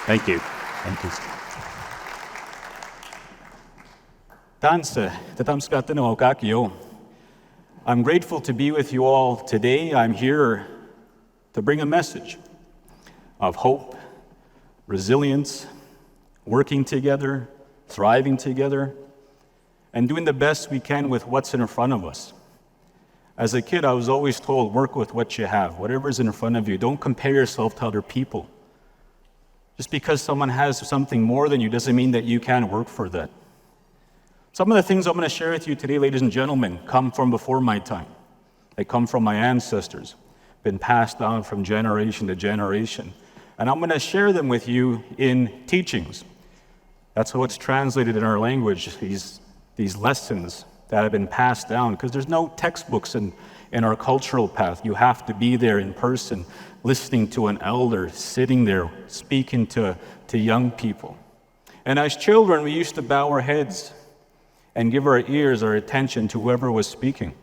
Thank you. Thank you. Tanse, tatamskatino kakio. I'm grateful to be with you all today. I'm here to bring a message of hope, resilience, working together, thriving together, and doing the best we can with what's in front of us. As a kid, I was always told, work with what you have. Whatever's in front of you, don't compare yourself to other people. Just because someone has something more than you doesn't mean that you can't work for that. Some of the things I'm going to share with you today, ladies and gentlemen, come from before my time. They come from my ancestors, been passed down from generation to generation. And I'm going to share them with you in teachings. That's how it's translated in our language, these lessons that have been passed down, because there's no textbooks in our cultural path. You have to be there in person, listening to an elder, sitting there, speaking to young people. And as children, we used to bow our heads and give our ears, our attention to whoever was speaking.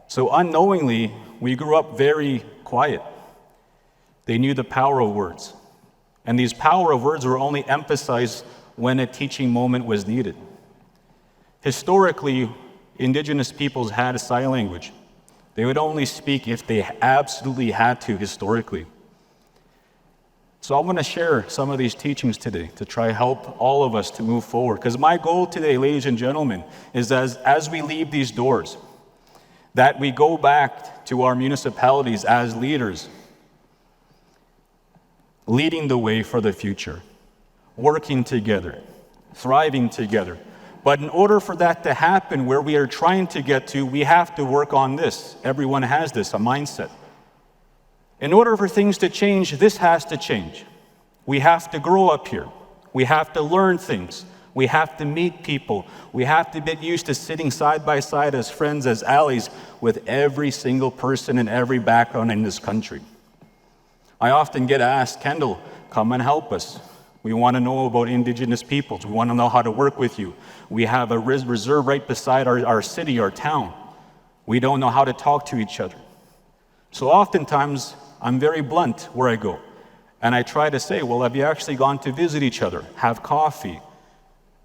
So unknowingly, we grew up very quiet. They knew the power of words. And these power of words were only emphasized when a teaching moment was needed. Historically, indigenous peoples had a sign language. They would only speak if they absolutely had to historically. So I'm going to share some of these teachings today to try to help all of us to move forward. Because my goal today, ladies and gentlemen, is as we leave these doors, that we go back to our municipalities as leaders, leading the way for the future, working together, thriving together. But in order for that to happen, where we are trying to get to, we have to work on this. Everyone has this, a mindset. In order for things to change, this has to change. We have to grow up here. We have to learn things. We have to meet people. We have to get used to sitting side by side as friends, as allies, with every single person in every background in this country. I often get asked, Kendall, come and help us. We want to know about indigenous peoples. We want to know how to work with you. We have a reserve right beside our city, our town. We don't know how to talk to each other. So oftentimes, I'm very blunt where I go. And I try to say, well, have you actually gone to visit each other, have coffee,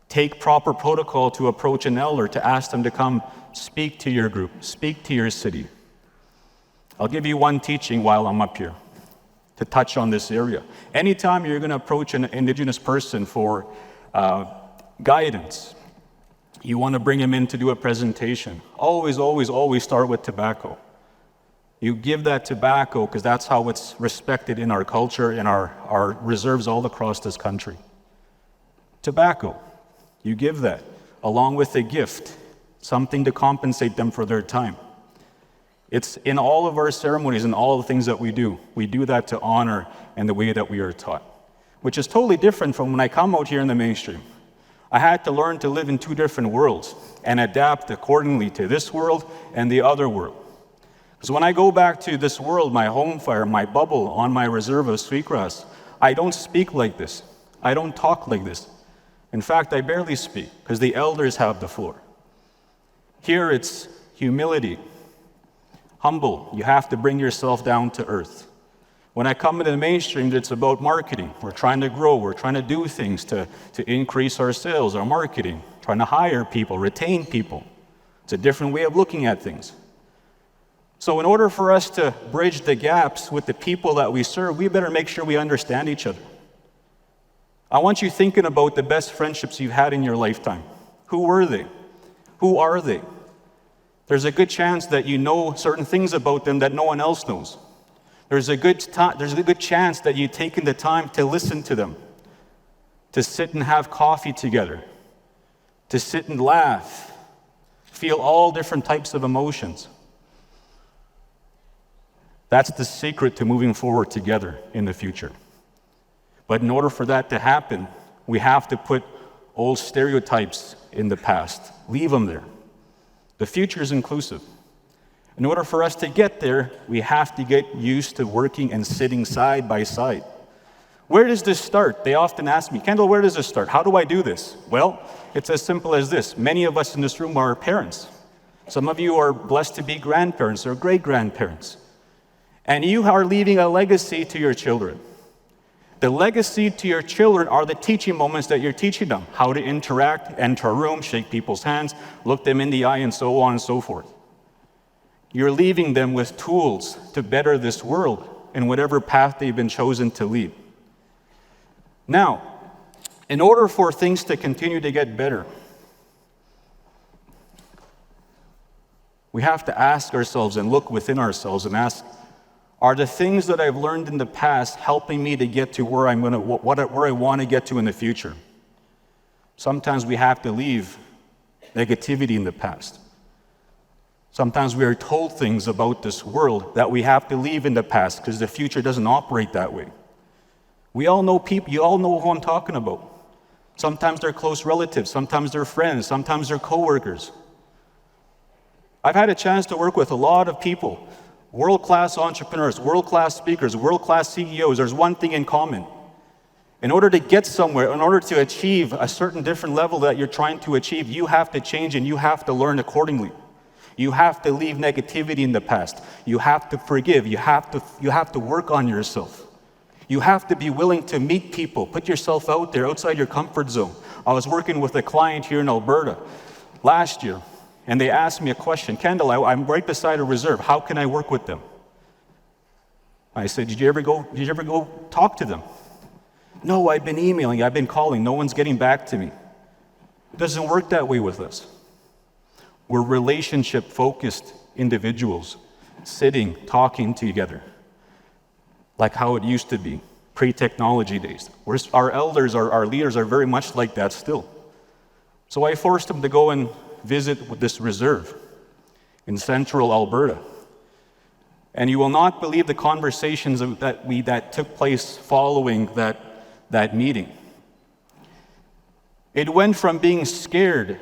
take proper protocol to approach an elder, to ask them to come speak to your group, speak to your city? I'll give you one teaching while I'm up here to touch on this area. Anytime you're going to approach an indigenous person for guidance, you want to bring him in to do a presentation, always, always, always start with tobacco. You give that tobacco because that's how it's respected in our culture, in our reserves all across this country. Tobacco, you give that, along with a gift, something to compensate them for their time. It's in all of our ceremonies and all the things that we do. We do that to honor and the way that we are taught, which is totally different from when I come out here in the mainstream. I had to learn to live in two different worlds and adapt accordingly to this world and the other world. Because when I go back to this world, my home fire, my bubble on my reserve of Sweetgrass, I don't speak like this. I don't talk like this. In fact, I barely speak because the elders have the floor. Here it's humility. Humble, you have to bring yourself down to earth. When I come into the mainstream, it's about marketing. We're trying to grow, we're trying to do things to increase our sales, our marketing, trying to hire people, retain people. It's a different way of looking at things. So in order for us to bridge the gaps with the people that we serve, we better make sure we understand each other. I want you thinking about the best friendships you've had in your lifetime. Who were they? Who are they? There's a good chance that you know certain things about them that no one else knows. There's a good chance that you've taken the time to listen to them, to sit and have coffee together, to sit and laugh, feel all different types of emotions. That's the secret to moving forward together in the future. But in order for that to happen, we have to put old stereotypes in the past, leave them there. The future is inclusive. In order for us to get there, we have to get used to working and sitting side by side. Where does this start? They often ask me, Kendall, where does this start? How do I do this? Well, it's as simple as this. Many of us in this room are parents. Some of you are blessed to be grandparents or great-grandparents. And you are leaving a legacy to your children. The legacy to your children are the teaching moments that you're teaching them. How to interact, enter a room, shake people's hands, look them in the eye, and so on and so forth. You're leaving them with tools to better this world in whatever path they've been chosen to lead. Now, in order for things to continue to get better, we have to ask ourselves and look within ourselves and ask, are the things that I've learned in the past helping me to get to where I want to get to in the future? Sometimes we have to leave negativity in the past. Sometimes we are told things about this world that we have to leave in the past because the future doesn't operate that way. We all know people, you all know who I'm talking about. Sometimes they're close relatives, sometimes they're friends, sometimes they're coworkers. I've had a chance to work with a lot of people, world-class entrepreneurs, world-class speakers, world-class CEOs. There's one thing in common. In order to get somewhere, in order to achieve a certain different level that you're trying to achieve, you have to change and you have to learn accordingly. You have to leave negativity in the past. You have to forgive. You have to work on yourself. You have to be willing to meet people, put yourself out there outside your comfort zone. I was working with a client here in Alberta last year, and they asked me a question. Kendall, I'm right beside a reserve. How can I work with them? I said, did you ever go talk to them? No, I've been emailing, I've been calling, no one's getting back to me. It doesn't work that way with us. We're relationship-focused individuals, sitting, talking together, like how it used to be, pre-technology days. Our elders, our leaders are very much like that still. So I forced them to go and visit this reserve in central Alberta. And you will not believe the conversations that took place following that meeting. It went from being scared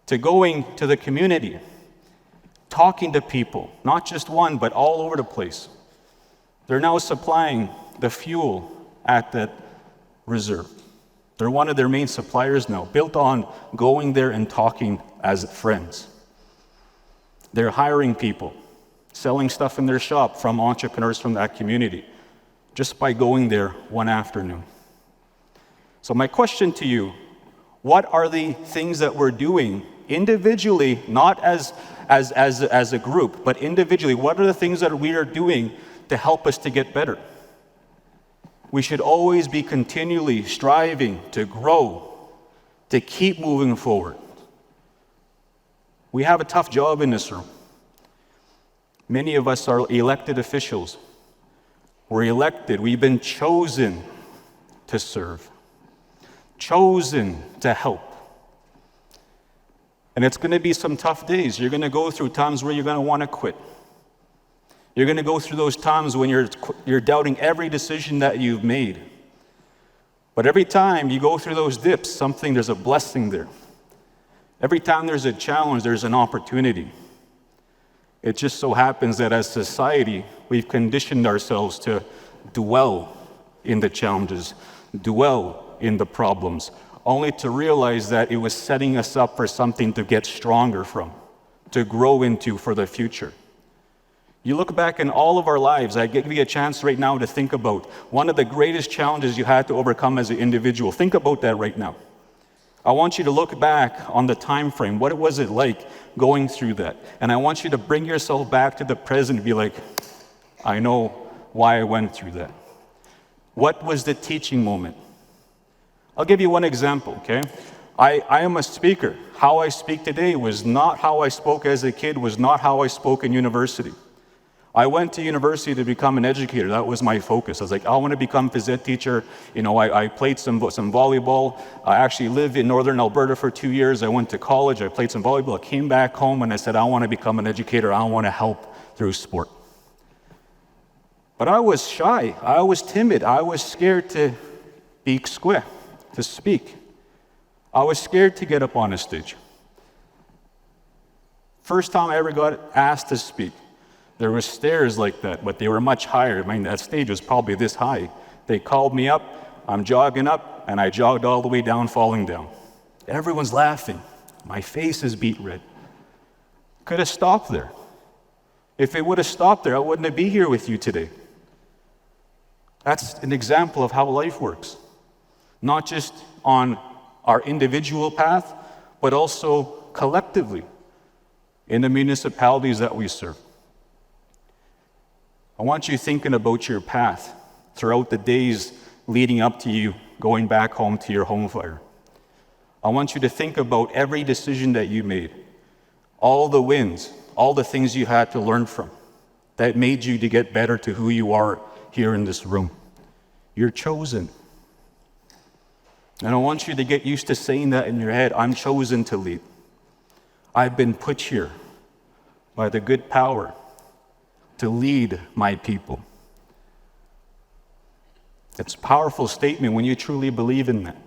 to going to the community, talking to people, not just one, but all over the place. They're now supplying the fuel at that reserve. They're one of their main suppliers now, built on going there and talking as friends. They're hiring people, selling stuff in their shop from entrepreneurs from that community, just by going there one afternoon. So my question to you, what are the things that we're doing individually, not as a group, but individually? What are the things that we are doing to help us to get better? We should always be continually striving to grow, to keep moving forward. We have a tough job in this room. Many of us are elected officials. We're elected, we've been chosen to serve, chosen to help. And it's going to be some tough days. You're going to go through times where you're going to want to quit. You're going to go through those times when you're doubting every decision that you've made. But every time you go through those dips, there's a blessing there. Every time there's a challenge, there's an opportunity. It just so happens that as society, we've conditioned ourselves to dwell in the challenges, dwell in the problems, only to realize that it was setting us up for something to get stronger from, to grow into for the future. You look back in all of our lives, I give you a chance right now to think about one of the greatest challenges you had to overcome as an individual. Think about that right now. I want you to look back on the time frame. What was it like going through that? And I want you to bring yourself back to the present and be like, I know why I went through that. What was the teaching moment? I'll give you one example, okay? I am a speaker. How I speak today was not how I spoke as a kid, was not how I spoke in university. I went to university to become an educator. That was my focus. I was like, I want to become a phys ed teacher. You know, I played some volleyball. I actually lived in northern Alberta for 2 years. I went to college. I played some volleyball. I came back home and I said, I want to become an educator. I want to help through sport. But I was shy. I was timid. I was scared to speak. I was scared to get up on a stage. First time I ever got asked to speak, there were stairs like that, but they were much higher. I mean, that stage was probably this high. They called me up, I'm jogging up, and I jogged all the way down, falling down. Everyone's laughing. My face is beet red. Could have stopped there. If it would have stopped there, I wouldn't be here with you today. That's an example of how life works. Not just on our individual path, but also collectively in the municipalities that we serve. I want you thinking about your path throughout the days leading up to you going back home to your home fire. I want you to think about every decision that you made, all the wins, all the things you had to learn from that made you to get better to who you are here in this room. You're chosen. And I want you to get used to saying that in your head. I'm chosen to lead. I've been put here by the good power to lead my people. It's a powerful statement when you truly believe in that.